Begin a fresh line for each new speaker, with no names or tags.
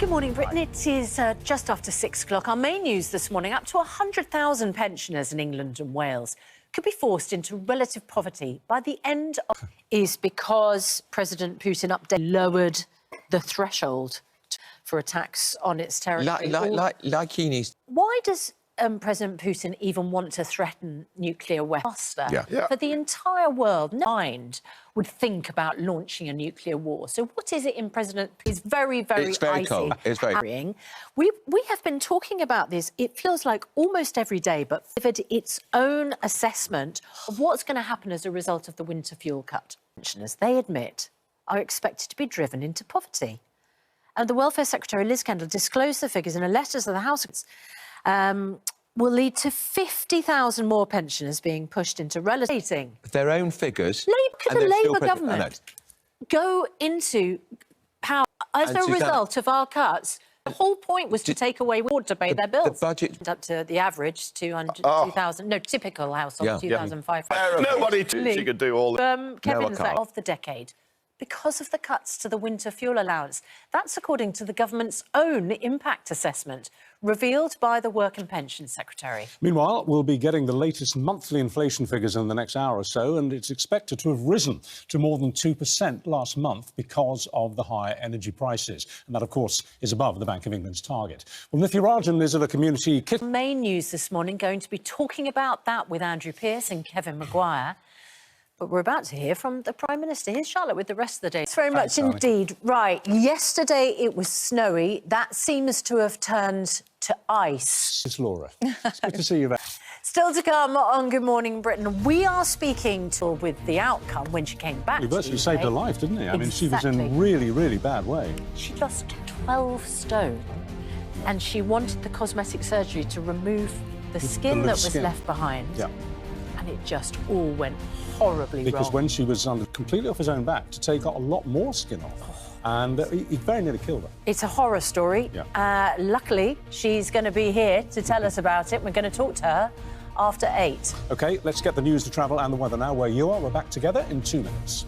Good morning, Britain. It is just after 6 o'clock. Our main news this morning, up to 100,000 pensioners in England and Wales could be forced into relative poverty by the end of... is because President Putin lowered the threshold for attacks on its territory.
Like he needs...
Why does President Putin even want to threaten nuclear weapons? For the entire world, mind would think about launching a nuclear war. So what is it in President... It's very icy.
Cold. It's very...
We have been talking about this, it feels like almost every day, but delivered its own assessment of what's going to happen as a result of the winter fuel cut. Pensioners, they admit, are expected to be driven into poverty. And the Welfare Secretary, Liz Kendall, disclosed the figures in a letter to the House... will lead to 50,000 more pensioners being pushed into relating.
Their own figures...
Could the Labour government go into power as a result of our cuts? The whole point was to take away wood to pay their bills.
The budget...
Up to the average, 2,000... No, typical household, 2,500.
Nobody she could do all...
Kevin's of the decade. Because of the cuts to the winter fuel allowance. That's according to the government's own impact assessment, revealed by the Work and Pension Secretary.
Meanwhile, we'll be getting the latest monthly inflation figures in the next hour or so, and it's expected to have risen to more than 2% last month because of the higher energy prices. And that, of course, is above the Bank of England's target. Well, Nithya Rajan is at a community...
Main news this morning, going to be talking about that with Andrew Pearce and Kevin Maguire. But we're about to hear from the Prime Minister. Here's Charlotte with the rest of the day. Thanks very much indeed. Right, yesterday it was snowy. That seems to have turned to ice.
It's Laura. It's good to see you there.
Still to come on Good Morning Britain. We are speaking with the outcome when she came back.
He virtually saved her life, didn't he? I mean, she was in really bad way.
She lost 12 stone and she wanted the cosmetic surgery to remove the skin that was left behind.
Yeah.
And it just all went horribly wrong.
Because when she was completely off his own back, to take a lot more skin off. And he very nearly killed her.
It's a horror story.
Yeah.
Luckily, she's going to be here to tell us about it. We're going to talk to her after 8.
OK, let's get the news, the travel and the weather now. Where you are, we're back together in 2 minutes.